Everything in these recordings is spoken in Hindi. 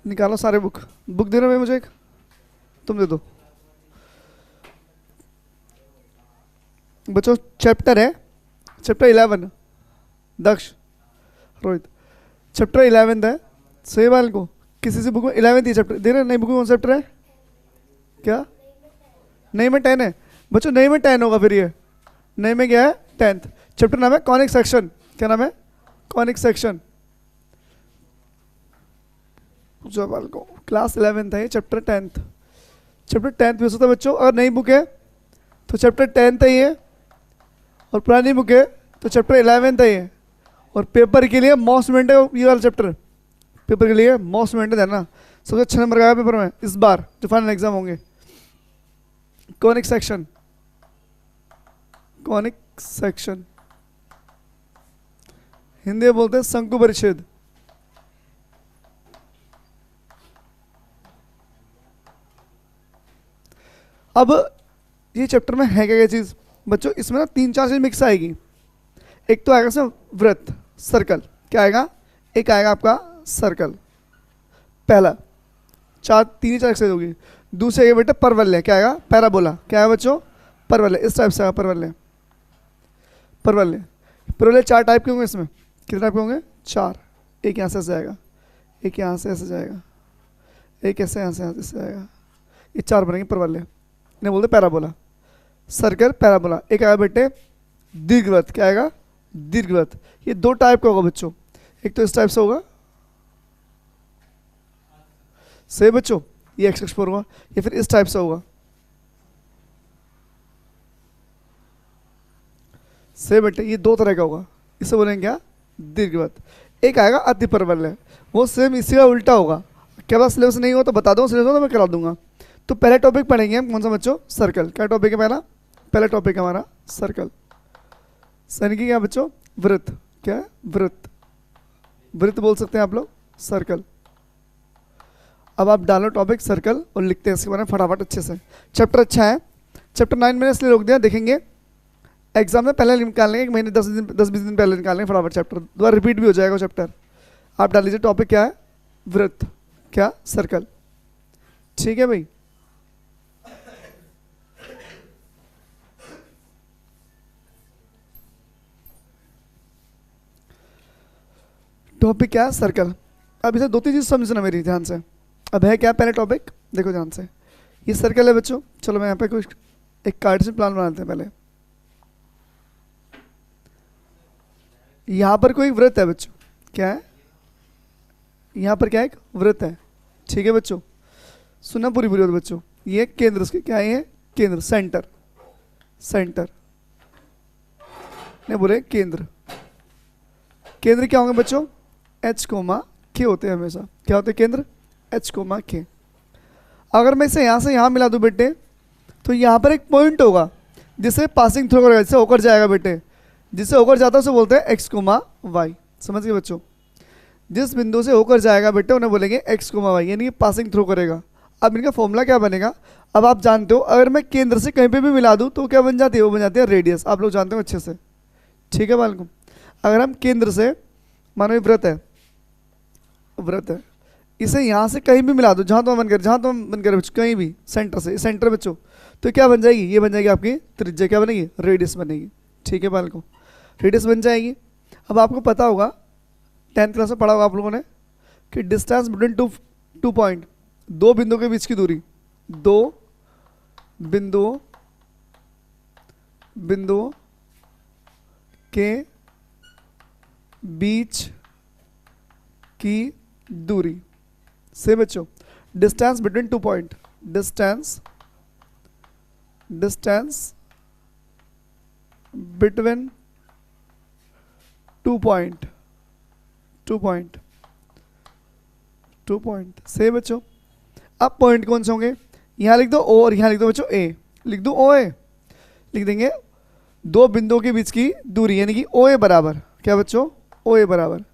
निकालो सारे बुक। बुक दे रहे हो मुझे एक, तुम दे दो बच्चों। चैप्टर है चैप्टर 11, दक्ष रोहित चैप्टर 11 है। सही बाल को किसी से बुक में 11 ही चैप्टर दे रहे हैं। नई बुक में कौन सा चैप्टर है? क्या नई में 10 है बच्चों? नई में 10 होगा फिर ये। नई में क्या है? 10th chapter. नाम है कॉनिक सेक्शन। क्या नाम है? Conic section. बाल को क्लास 11 है ये, चैप्टर 10th। चैप्टर 10th में होता है बच्चों। अगर नई बुक है तो चैप्टर 10th है ये, और पुरानी बुक है तो चैप्टर 11 है ये। और पेपर के लिए मोस्ट इम्पोर्टेंट है ये वाला चैप्टर। पेपर के लिए मोस्ट इम्पोर्टेंट है ना, सबसे अच्छा नंबर आया पेपर में इस बार जो फाइनल एग्जाम होंगे। Conic section, conic section Hindi में बोलते हैं शंकु परिच्छेद। अब ये चैप्टर में है क्या चीज बच्चों? इसमें ना 3-4 चीज मिक्स आएगी। एक तो आएगा इसमें वृत्त, सर्कल। क्या आएगा? एक आएगा आपका सर्कल, पहला। 3 ही 4 एक्सरसाइज होगी। दूसरे आएगा बेटा परवलय। क्या आएगा? पैराबोला। क्या है बच्चों? परवलय। इस टाइप से आएगा परवलय। परवलय 4 टाइप के होंगे इसमें। कितने टाइप के होंगे? 4। एक यहाँ से ऐसे जाएगा, एक यहाँ से ऐसे जाएगा, एक ऐसे यहाँ से ऐसे जाएगा। ये 4 बनेंगे परवलय, इन्हें बोलते पैराबोला। Circle, parabola. एक आएगा बेटे दीर्घवृत्त। क्या आएगा? दीर्घवृत्त। ये 2 टाइप का होगा बच्चों। एक तो इस टाइप से होगा, सही बच्चों, ये x4 होगा। या फिर इस टाइप से होगा, सही बेटे। ये 2 तरह का होगा, इसे बोलेंगे क्या? दीर्घवृत्त। एक आएगा अति परवलय, वो सेम इसी का उल्टा होगा। क्या बात सिलेबस नहीं हो तो बता दो, सिलेबस हो तो मैं करा दूंगा। तो पहले टॉपिक पढ़ेंगे हम कौन सा बच्चों? सर्कल। क्या टॉपिक है पहला टॉपिक है हमारा सर्कल। सैनिक क्या बच्चों? वृत्त। क्या है? वृत्त। वृत्त बोल सकते हैं आप लोग, सर्कल। अब आप डालो टॉपिक सर्कल और लिखते हैं इसके बारे में फटाफट अच्छे से। चैप्टर अच्छा है। चैप्टर 9 मैंने इसलिए रोक दिया, देखेंगे एग्जाम में पहले निकाल लेंगे, एक महीने 10-20 दिन पहले निकाल लेंगे फटाफट। चैप्टर दोबारा रिपीट भी हो जाएगा चैप्टर। आप डाल लीजिए टॉपिक क्या है? वृत्त। क्या? सर्कल। ठीक है भाई। टॉपिक क्या है? सर्कल। अब इसे 2-3 चीज समझना मेरी ध्यान से। अब है क्या पहले टॉपिक? देखो ध्यान से, ये सर्कल है बच्चों। चलो मैं यहाँ पे कुछ एक कार्टेशियन प्लान बनाते हैं पहले। यहाँ पर कोई वृत्त है बच्चों। क्या है? यहाँ पर क्या है? एक वृत्त है। ठीक है बच्चों, सुना पूरी पूरी बात बच्चों। ये केंद्र उसके क्या है? ये केंद्र, सेंटर। सेंटर नहीं बोले केंद्र। केंद्र क्या होंगे बच्चों? H, K होते हैं हमेशा। क्या होते हैं केंद्र? H, K। अगर मैं इसे यहाँ से यहाँ मिला दूँ बेटे, तो यहाँ पर एक पॉइंट होगा जिसे पासिंग थ्रू करेगा, जिसे होकर जाएगा बेटे। जिसे होकर जाता है उसे बोलते हैं x, y। समझ गए बच्चों? जिस बिंदु से होकर जाएगा बेटे उन्हें बोलेंगे x, y, यानी पासिंग थ्रू करेगा। अब इनका फॉर्मूला क्या बनेगा? अब आप जानते हो, अगर मैं केंद्र से कहीं पे भी मिला दूँ तो क्या बन जाती है? वो बन जाती है रेडियस। आप लोग जानते हो अच्छे से। ठीक है बालकों, अगर हम केंद्र से, मानो ये व्रत है, व्रत है, इसे यहाँ से कहीं भी मिला दो, जहाँ तो मन करे, जहाँ तो मन करे बच्चों, कहीं भी सेंटर से, सेंटर बच्चों, तो क्या बन जाएगी? ये बन जाएगी आपकी त्रिज्या। क्या बनेगी? रेडियस बनेगी। ठीक है बालकों, रेडियस बन जाएगी। अब आपको पता होगा, 10th क्लास में पढ़ा होगा आप लोगों ने कि डिस्टेंस बिटवीन टू पॉइंट, 2 बिंदुओं के बीच की दूरी, 2 बिंदुओं के बीच की दूरी से बच्चों, distance between 2 point, distance between 2 point से बच्चों। अब पॉइंट कौन से होंगे? यहां लिख दो O और यहां लिख दो बच्चों A। लिख दो OA, लिख देंगे 2 बिंदुओं के बीच की दूरी, यानी कि OA बराबर क्या बच्चों? OA बराबर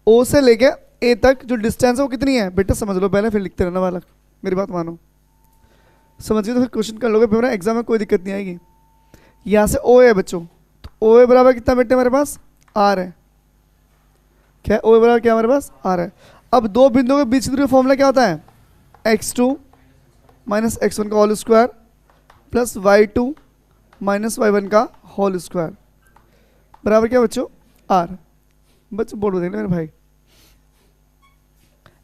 O से लेके A तक जो डिस्टेंस है वो कितनी है बेटा? समझ लो पहले, फिर लिखते रहना बालक, मेरी बात मानो। समझ गए तो फिर क्वेश्चन कर लोगे पेपर एग्जाम में, कोई दिक्कत नहीं आएगी। यहाँ से OA है बच्चों, तो OA बराबर कितना बेटे हमारे पास? R है। क्या है? OA बराबर क्या हमारे पास? R है। अब दो बिंदुओं के बीच की दूरी का फॉर्मूला क्या होता है? x2 माइनस x1 का whole square plus y2 minus y1 का होल स्क्वायर बराबर क्या बच्चों? r। बच्चों बोर्ड में देखना मेरे भाई,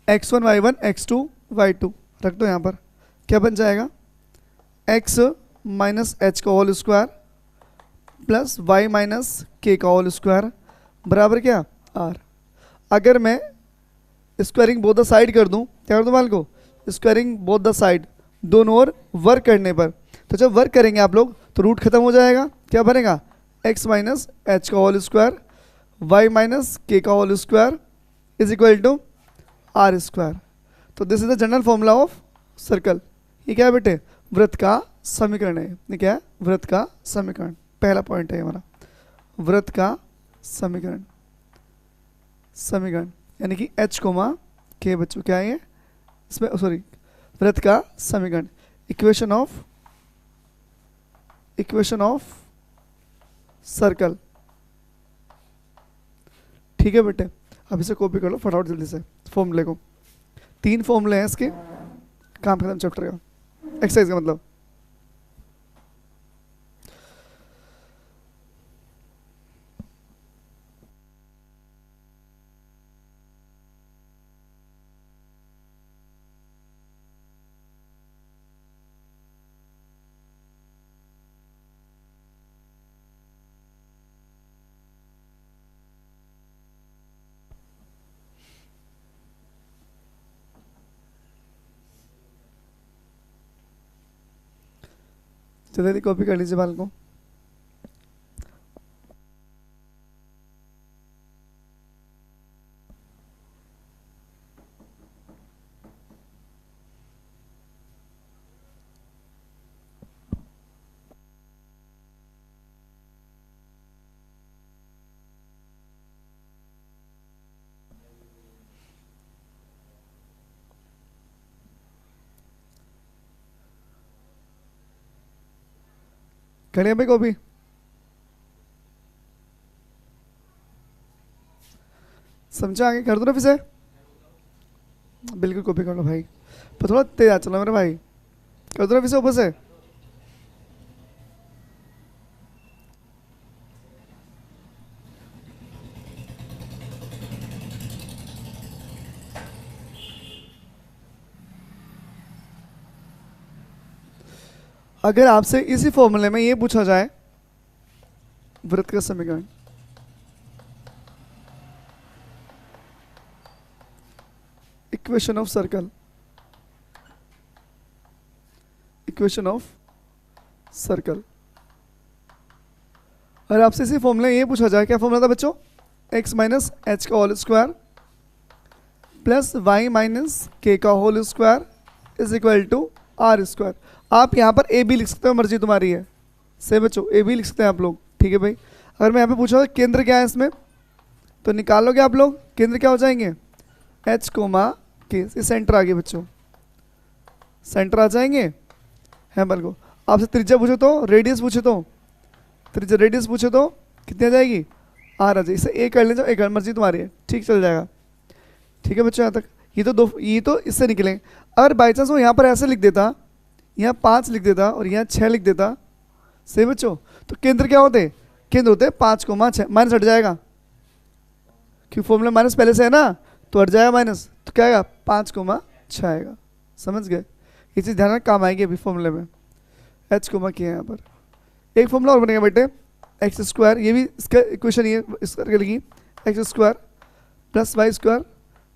x1 y1 x2 y2 रख दो यहाँ पर। क्या बन जाएगा? x माइनस h का whole square plus y minus k का होल स्क्वायर बराबर क्या? r। अगर मैं स्क्वायरिंग बोथ द साइड कर दूं, क्या कर दूं बाल को? स्क्वायरिंग बोथ द साइड, दोनों ओर वर्क करने पर, तो जब वर्क करेंगे आप लोग तो रूट खत्म हो जाएगा। क्या बनेगा? x माइनस एच का होल स्क्वायर y माइनस के का whole square is equal to are square. तो this is the general formula of circle. ये क्या है बेटे? वृत्त का समीकरण है। ये क्या है? वृत्त का समीकरण। पहला पॉइंट है हमारा, वृत्त का समीकरण। समीकरण यानी कि h कोमा के बच्चों क्या है ये? इसमें सॉरी, वृत्त का समीकरण, इक्वेशन ऑफ सर्कल। ठीक है बेटे, अब इसे कॉपी कर लो फटाफट जल्दी से फॉर्मूले को। 3 फॉर्मूले हैं इसके, काम खत्म चैप्टर का, एक्सरसाइज का मतलब। जल्दी कॉपी कर लीजिए बाल को। करिए भाई कॉपी। समझा? आगे कर दो ना फिर से, बिल्कुल कॉपी कर लो भाई, पर थोड़ा तेज आ चलो मेरे भाई। कर दो ना फिर से ऊपर से। अगर आपसे इसी फॉर्मूले में ये पूछा जाए वृत्त का समीकरण, equation of circle, equation of circle, और आपसे इसी फॉर्मूले ये पूछा जाए, क्या फॉर्मूला था बच्चों? x माइनस एच का whole square plus y minus के का whole square is equal to are square. आप यहाँ पर ए बी लिख सकते हो, मर्जी तुम्हारी है। से बच्चों ए बी लिख सकते हैं आप लोग, ठीक है भाई। अगर मैं यहाँ पे पूछा केंद्र क्या है इसमें, तो निकालोगे आप लोग, केंद्र क्या हो जाएंगे? h कोमा के, ये सेंटर आ गए बच्चों, सेंटर आ जाएंगे हैं बल को। आपसे त्रिज्या पूछे तो, रेडियस पूछे तो, त्रिज्या रेडियस पूछे तो कितनी आ जाएगी? आर आ जाएगी। इसे ए कर ले जाओ, ए कर, मर्जी तुम्हारी है, ठीक चल जाएगा। ठीक है बच्चों, यहाँ तक ये तो दो, ये तो इससे निकलेंगे। अगर बाई चांस वो यहाँ पर ऐसे लिख देता, यहाँ 5 लिख देता और यहाँ 6 लिख देता, सही बच्चों, तो केंद्र क्या होते? केंद्र होते 5 कोमा 6, माइनस हट जाएगा, क्योंकि फॉर्मूला माइनस पहले से है ना, तो हट जाएगा माइनस, तो क्या आएगा? 5 कोमा 6 आएगा। समझ गए? ये चीज़ ध्यान में काम आएगी अभी फॉर्मूले में। h कोमा किया है यहाँ पर। एक फॉर्मूला और बनेगा बेटे, एक्स स्क्वायर, ये भी इसका इक्वेशन ये इस करके लिखी, X square plus Y square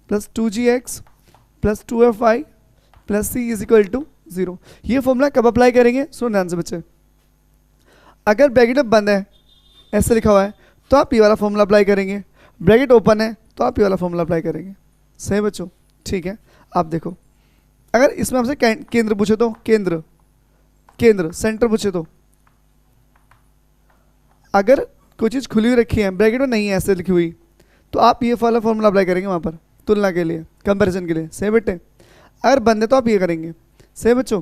plus 2gx plus 2fy plus c is equal to 0। ये फॉर्मूला कब अप्लाई करेंगे? सुनो ध्यान से बच्चे, अगर ब्रैकेट बंद है, ऐसे लिखा हुआ है, तो आप ये वाला फॉर्मूला अप्लाई करेंगे। ब्रैकेट ओपन है तो आप ये वाला फॉर्मूला अप्लाई करेंगे। सही बच्चों? ठीक है। आप देखो, अगर इसमें आपसे केंद्र पूछे तो, केंद्र, केंद्र सेंटर पूछे तो, अगर कोई चीज़ खुली हुई रखी है, ब्रैकेट में नहीं है, ऐसे लिखी हुई, तो आप ये वाला फॉर्मूला अप्लाई करेंगे वहाँ पर, तुलना के लिए, कंपैरिजन के लिए। सही बेटे? अगर बंद है तो आप ये करेंगे। सही बच्चों?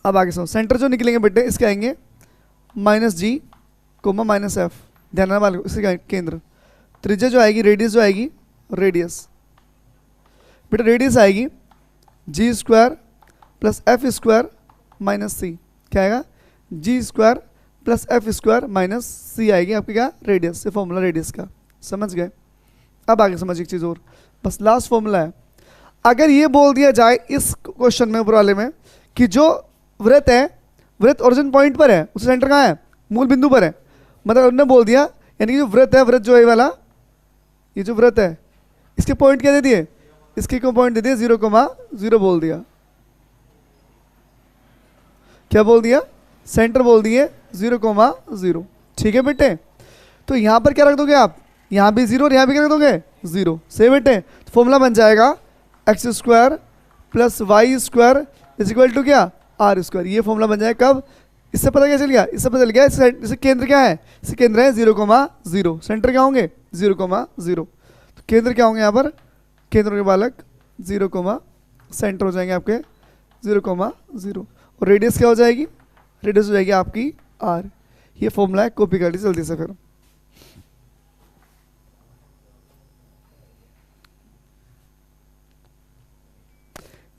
अब आगे सुनो, सेंटर जो निकलेंगे बेटे इसके आएंगे -g कोमा -f, ध्यान रखना, इसके केंद्र, त्रिज्या जो आएगी, रेडियस जो आएगी, रेडियस, बेटा रेडियस आएगी g square plus f square minus c. क्या आएगा? G square plus f square minus c आएगी आपकी क्या? रेडियस। से फॉर्मूला रेडियस का समझ गए। अब आगे समझ एक चीज़ और, बस लास्ट फॉर्मूला है। अगर ये बोल दिया जाए इस क्वेश्चन में, ऊपर वाले में, कि जो वृत्त है, वृत्त ओरिजिन पॉइंट पर है, उसका सेंटर कहाँ है? मूल बिंदु पर है। मतलब उन्होंने बोल दिया, यानी कि जो वृत्त है, वृत्त जो है वाला, ये जो वृत्त है, इसके पॉइंट क्या दे दिए? इसके क्यों पॉइंट दे दिए? 0,0 बोल दिया। क्या बोल दिया? सेंटर बोल दिए 0,0। ठीक है बेटे, तो यहां पर क्या रख दोगे आप? यहां भी 0 और यहां भी क्या रख दोगे? 0। सही बेटे, तो फॉर्मूला बन जाएगा x square plus Y square is equal to क्या? Are square. ये फॉर्मूला बन जाएगा कब? इससे पता क्या चल गया? इससे पता चल गया इससे केंद्र क्या है? इससे केंद्र है 0,0। सेंटर क्या होंगे? 0,0। तो केंद्र क्या होंगे यहाँ पर? केंद्र के बालक 0, सेंटर हो जाएंगे आपके 0,0। और रेडियस क्या हो जाएगी? रेडियस हो जाएगी आपकी आर। ये फॉर्मूला है, कॉपी कर लीजिए जल्दी से। फिर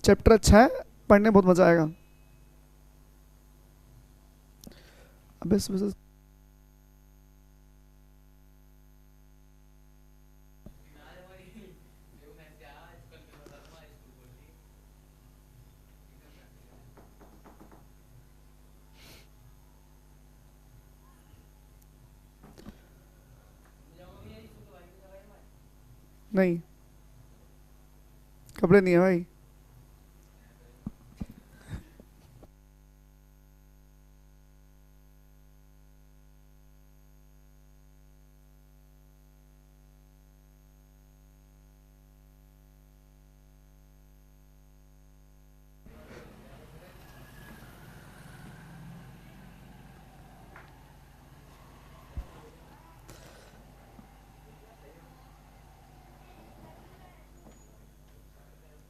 चैप्टर अच्छा है, पढ़ने बहुत मजा आएगा। अबे नहीं, कपड़े नहीं है भाई।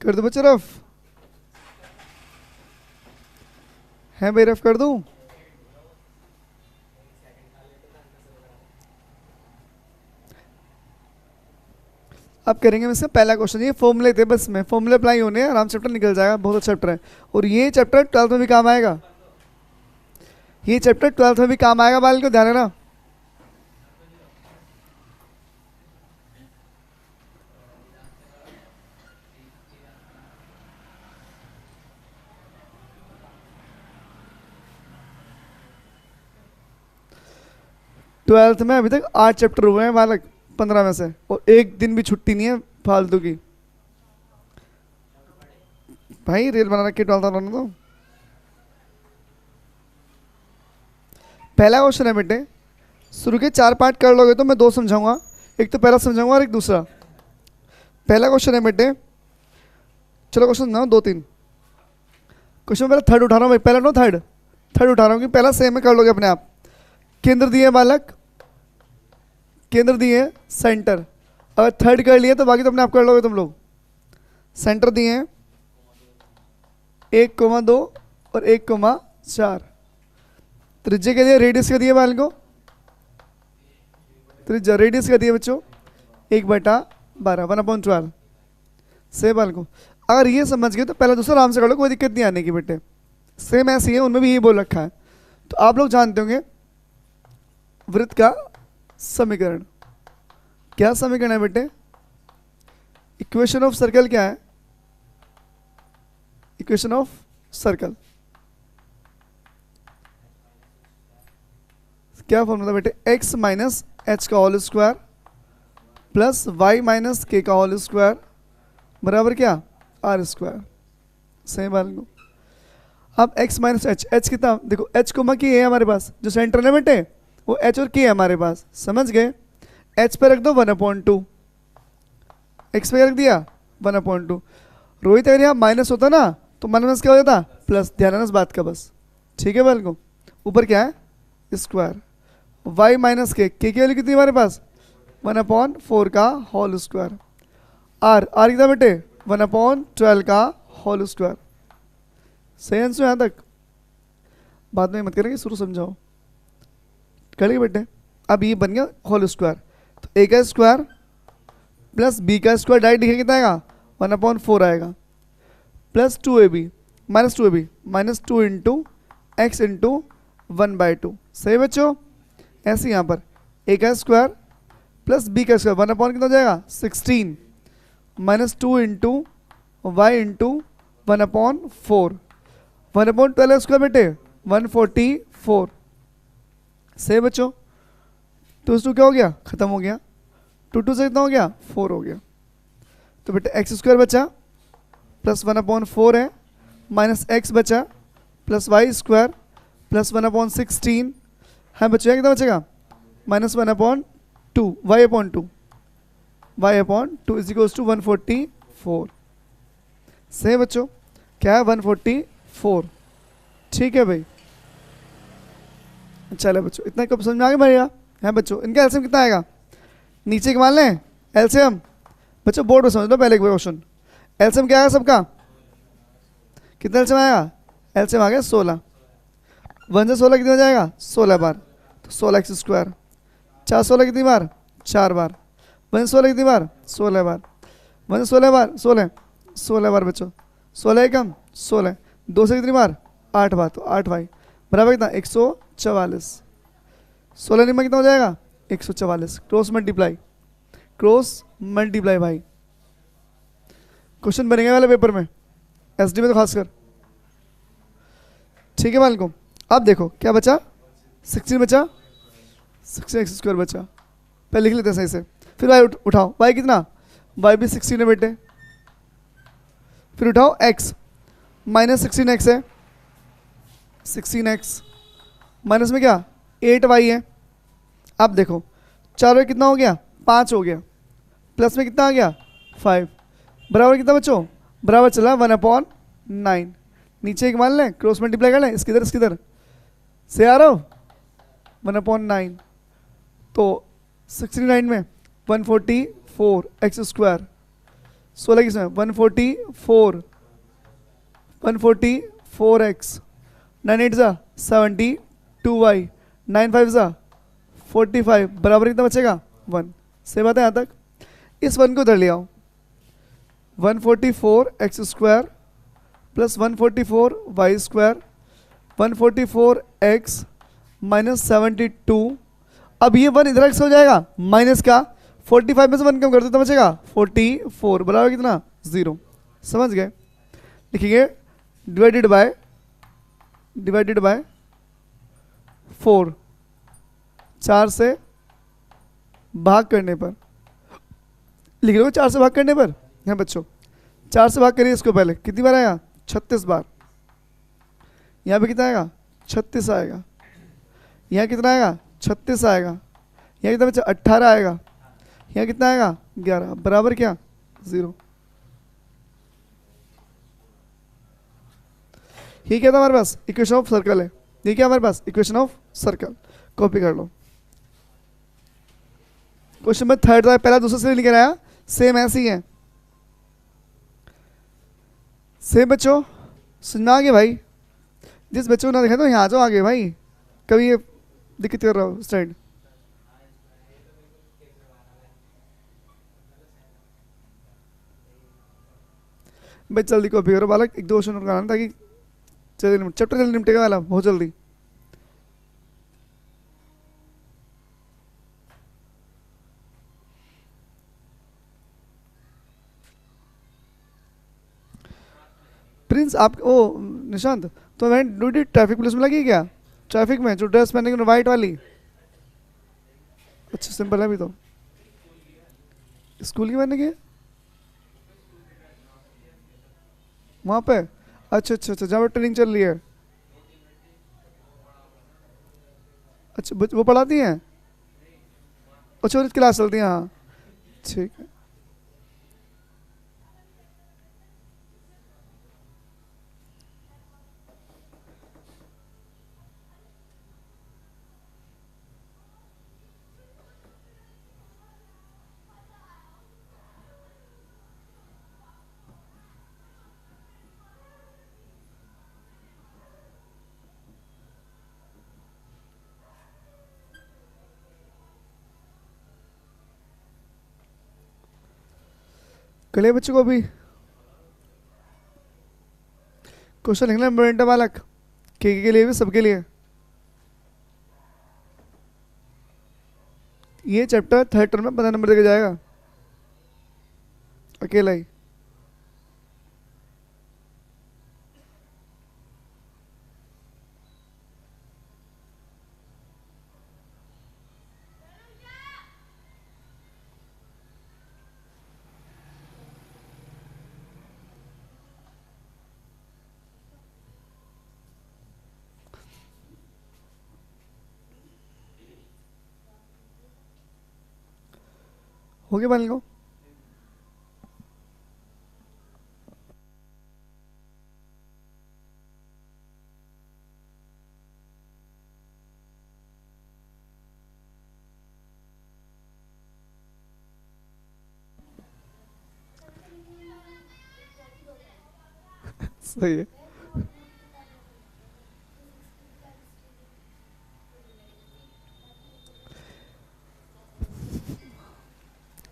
कर दो बच्चे रफ, है भाई? रफ कर दूं? अब करेंगे इससे पहला क्वेश्चन। ये फॉर्मूले थे बस, में फॉर्मूले अप्लाई होने हैं, आराम चैप्टर निकल जाएगा। बहुत अच्छा चैप्टर है, और ये चैप्टर 12th में भी काम आएगा। ये चैप्टर 12th में भी काम आएगा, बाल को ध्यान रखना। ट्वेल्थ में अभी तक 8 चैप्टर हुए हैं बालक, 15 में से, और एक दिन भी छुट्टी नहीं है फालतू की। भाई रेल बना रखी 12th वालों ने तो। पहला क्वेश्चन है बेटे, शुरू के 4 पार्ट कर लोगे तो मैं 2 समझाऊंगा, एक तो पहला समझाऊंगा और एक दूसरा। पहला क्वेश्चन है बेटे, चलो क्वेश्चन ना 2-3 क्वेश्चन। पहले थर्ड उठा रहा हूँ भाई, पहला नो थर्ड उठा रहा हूँ कि पहला सेम में कर लोगे अपने आप। केंद्र दिए बालक, केंद्र दिए सेंटर। अगर थर्ड कर लिए तो बाकी तो अपने आप कर लोगे तुम लोग। सेंटर दिए 1,2 और 1,4। त्रिज्या क्या दिया? रेडियस क्या दिया बाल को? त्रिज्या रेडियस क्या दिया बच्चों? 1/12, 1/12 से बाल को। अगर ये समझ गए तो पहला दूसरा आराम से कर लो, कोई दिक्कत नहीं आने की बेटे। सेम ऐसी है, उनमें भी यही बोल रखा है। तो आप लोग जानते होंगे वृत्त का समीकरण। क्या समीकरण है बेटे? इक्वेशन ऑफ सर्कल क्या है? इक्वेशन ऑफ सर्कल क्या फॉर्मूला बेटे? x माइनस एच का whole square plus y minus के का होल स्क्वायर बराबर क्या? Are square. सही बात को। अब x माइनस एच कितना? देखो h को की है हमारे पास, जो सेंटर है बेटे वो h और k है हमारे पास। समझ गए? h पे रख दो 1/2, x पे रख दिया 1/2। रोहित अगर यहाँ माइनस होता ना तो माइनस क्या हो जाता? प्लस। ध्यान है इस बात का बस, ठीक है बाल को। ऊपर क्या है? स्क्वायर। y माइनस के की वैल्यू कितनी हमारे पास? 1/4 का होल स्क्वायर। आर कितना बेटे? 1/12 का होल स्क्वायर। सही आंसर यहाँ तक? बाद में मत करेंगे, शुरू समझाओ। करेंगे बेटे। अब ये बन गया होल स्क्वायर, तो a का स्क्वायर प्लस b का स्क्वायर डायरेक्ट लिखे कितना आएगा? 1/4 आएगा, plus 2ab minus 2ab minus 2 into X into 1/2। सही बच्चों? ऐसे यहाँ पर ए का स्क्वायर प्लस बी का स्क्वायर 1/, कितना हो जाएगा 16 minus 2 into Y into 1/4, 1/12 square बेटे 144। सही बच्चों? 2 से 2 क्या हो गया, खत्म हो गया, 2 से कितना हो गया 4 हो गया। तो बेटे एक्स स्क्वायर बचा प्लस 1/4 है, माइनस एक्स बचा प्लस वाई स्क्वायर प्लस 1/16 है बच्चों, कितना बचेगा minus 1/2 y/2, y/2 is equals to 144। सही बच्चों? क्या है 144। ठीक है भाई, चलो बच्चों इतना कब समझ में आ गया भैया? है बच्चों, इनका एलसीएम कितना आएगा, नीचे मान लें एलसीएम। बच्चों बोर्ड में समझ लो पहले क्वेश्चन, एलसीएम क्या आएगा सबका, कितना एलसीएम आएगा, एलसीएम आ गया 16, 1 से 16 कितनी हो जाएगा 16 बार, तो 16x स्क्वायर, 4 16 कितनी बार 4 बार, 1 से 16 कितनी बार 16 बार, 1 से 16 बार 16 बार बच्चों, 16 एकम 16, 2 से कितनी बार 8 बार, तो 8 भाई बराबर कितना 144, 16 निम्न कितना हो जाएगा 144, क्रॉस मल्टीप्लाई भाई। क्वेश्चन बनेगा वाले पेपर में, एसडी में तो खासकर। ठीक है मालिकों, अब देखो क्या बचा, 16 बचा, 16x स्क्वायर बचा, पहले लिख लेते हैं सही से, फिर y उठाओ, y कितना, y भी 16 है बेटे, फिर उठाओ x, माइनस 16x है, 16x माइनस में क्या 8y है। अब देखो 4y कितना हो गया 5 हो गया, प्लस में कितना आ गया 5, बराबर कितना बच्चों, बराबर चला 1/9, नीचे एक मान लें, क्रॉस मल्टीप्लाई कर लें, इसकी इधर से आ रहा हो 1/9, तो 69 में 144 एक्स स्क्वायर, 16 किसमें 144 एक्स, 9 8 जा 72y, 9 5 जा 45, बराबर कितना बचेगा 1। सही बात है यहाँ तक? इस 1 को उधर ले आओ, 144 X square plus 144 Y square 144 X minus 72। अब ये 1 इधर एक्स हो जाएगा माइनस का, 45 में से 1 कम कर दो तो बचेगा 44, बराबर कितना 0। समझ गए? लिखेंगे डिवाइडेड बाय 4, 4 से भाग करने पर, लिख लो 4 से भाग करने पर है बच्चों, 4 से भाग करिए इसको, पहले कितनी बार आएगा 36 बार, यहाँ पे कितना आएगा 36 आएगा, यहाँ कितना आएगा 36 आएगा, यहाँ कितना बच्चा 18 आएगा, यहाँ कितना आएगा 11, बराबर क्या 0। ये क्या था हमारे पास, इक्वेशन ऑफ सर्कल है, ये क्या हमारे पास इक्वेशन ऑफ सर्कल, कॉपी कर लो। क्वेश्चन नंबर 3 था, पहला दूसरा से लेकर आया, सेम ऐसे ही है। सेम बच्चों सुनना आगे भाई, जिस बच्चों को ना देखा तो यहाँ आ जाओ आगे भाई, कभी ये दिक्कत कर रहा हो स्टैंड। भाई जल्दी कॉपी करो बालक, 1 2 क्वेश्चन और कराना ताकि चैप्टर जल्दी निपटेगा वाला बहुत जल्दी। प्रिंस आप ओ निशांत, तो मैं ड्यूटी ट्रैफिक पुलिस में लगी क्या, ट्रैफिक में जो ड्रेस पहने वाइट वाली, अच्छा सिंपल है अभी तो, स्कूल की पहनने की वहाँ पे, अच्छा अच्छा अच्छा जहाँ पर ट्रेनिंग चल रही है, अच्छा वो पढ़ाती हैं, अच्छा क्लास चलती है, हाँ ठीक है। कल बच्चों को अभी क्वेश्चन लिखना इंपॉर्टेंट है बालक, के लिए भी, सबके लिए। ये चैप्टर थर्ड टर्म में 15 नंबर देके जाएगा अकेला ही। हो गया बालक को? सही है।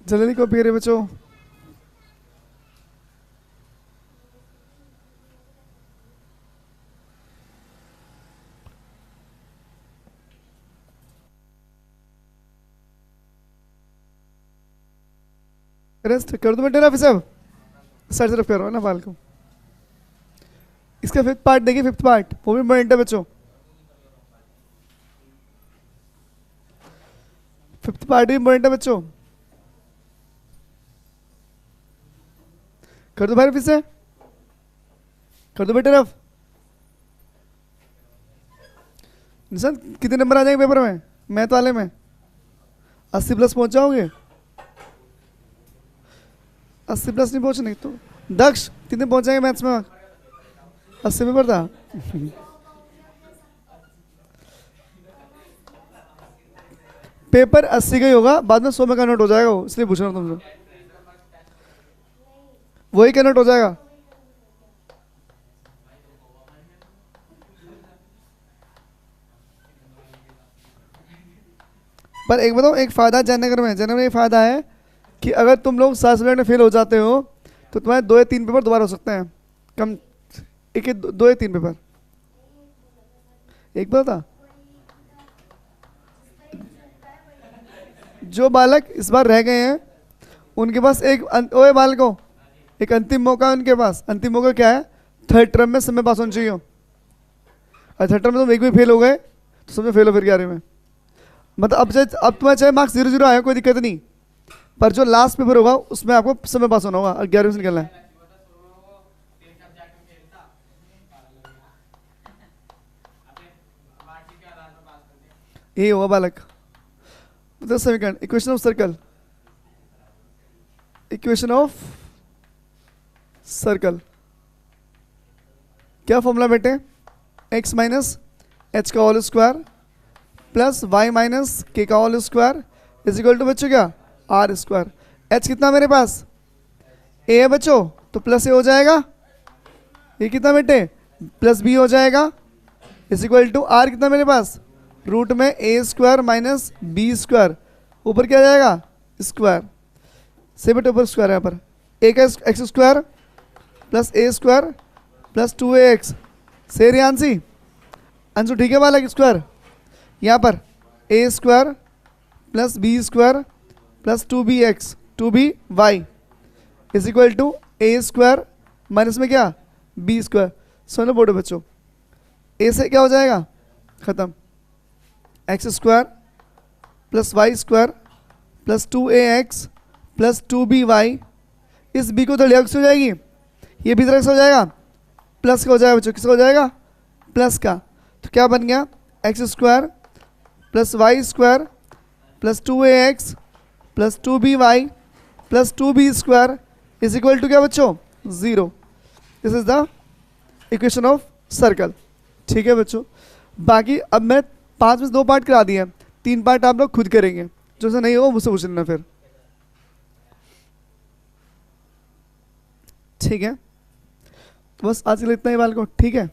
जल्दी कॉपी करिए बच्चों। रेस्ट कर दो बेटे ना, सब सर तरफ करो ना बाल को। इसका फिफ्थ पार्ट देखिए, फिफ्थ पार्ट वो भी इंपॉर्टेंट है बच्चों। फिफ्थ पार्ट भी इंपॉर्टेंट है बच्चों। कर दो भाई, फिर से कर दो बेटे रफ। निशान कितने नंबर आ जाएंगे पेपर में, मैथ वाले में? 80 प्लस पहुंच जाओगे? 80 प्लस नहीं पहुंचने तो दक्ष कितने पहुंच जाएंगे मैथ्स में? 80 पेपर था। पेपर 80 का ही होगा, बाद में 100 में कन्वर्ट हो जाएगा वो, इसलिए पूछ रहा हूँ तुमसे। वही कन्वर्ट हो जाएगा। पर एक बताओ, एक फायदा जयनगर में ये फायदा है कि अगर तुम लोग 60 सब्जेक्ट में फेल हो जाते हो तो तुम्हारे 2 या 3 पेपर दोबारा हो सकते हैं। कम एक 2 या 3 पेपर। एक बार था जो बालक इस बार रह गए हैं उनके पास ओए बालकों, एक अंतिम मौका है उनके पास। अंतिम मौका क्या है? थर्ड टर्म में सब में पास होना चाहिए। और थर्ड टर्म में तुम एक भी फेल हो गए तो सब में फेल हो फिर 11वीं में। मतलब अब तुम्हारे चाहे मार्क्स 0-0 आए कोई दिक्कत नहीं, पर जो लास्ट पेपर होगा उसमें आपको समय पास होना होगा और 11वीं से निकलना है। यही होगा बालक। मतलब समीकरण, equation of circle, equation of circle क्या फॉर्मूला बेटे? x माइनस एच का whole square plus y minus के का whole square is equal to बच्चों क्या? Are square. h कितना मेरे पास? a है बच्चों, तो प्लस ए हो जाएगा। ये कितना बेटे? प्लस बी हो जाएगा। इज इक्वल टू आर कितना मेरे पास? रूट में ए स्क्वायर माइनस बी स्क्वायर, ऊपर क्या आ जाएगा? स्क्वायर से बेटे ऊपर स्क्वायर है यहाँ पर। ए का एक्स स्क्वायर प्लस ए स्क्वायर प्लस 2ax से रियांसी अंशु ठीक है बालक? स्क्वायर यहाँ पर a square plus b square plus 2bx 2by is equal to a square minus में क्या? B square. सुनो बोर्ड बच्चों, ए से क्या हो जाएगा? खत्म। X square plus Y square plus 2ax plus 2by, इस b को तो x हो जाएगी, ये भी तरह से हो जाएगा, प्लस का हो जाएगा बच्चों। किसका हो जाएगा? प्लस का। तो क्या बन गया? X square plus Y square plus 2ax plus 2by plus 2b square is equal to क्या बच्चों? 0। This is the equation of circle. ठीक है बच्चों, बाकी अब मैं 5 में से 2 पार्ट करा दिए, 3 पार्ट आप लोग खुद करेंगे, जो से नहीं हो मुझसे पूछ लेना फिर। ठीक है, बस आज के लिए इतना ही बाल को। ठीक है।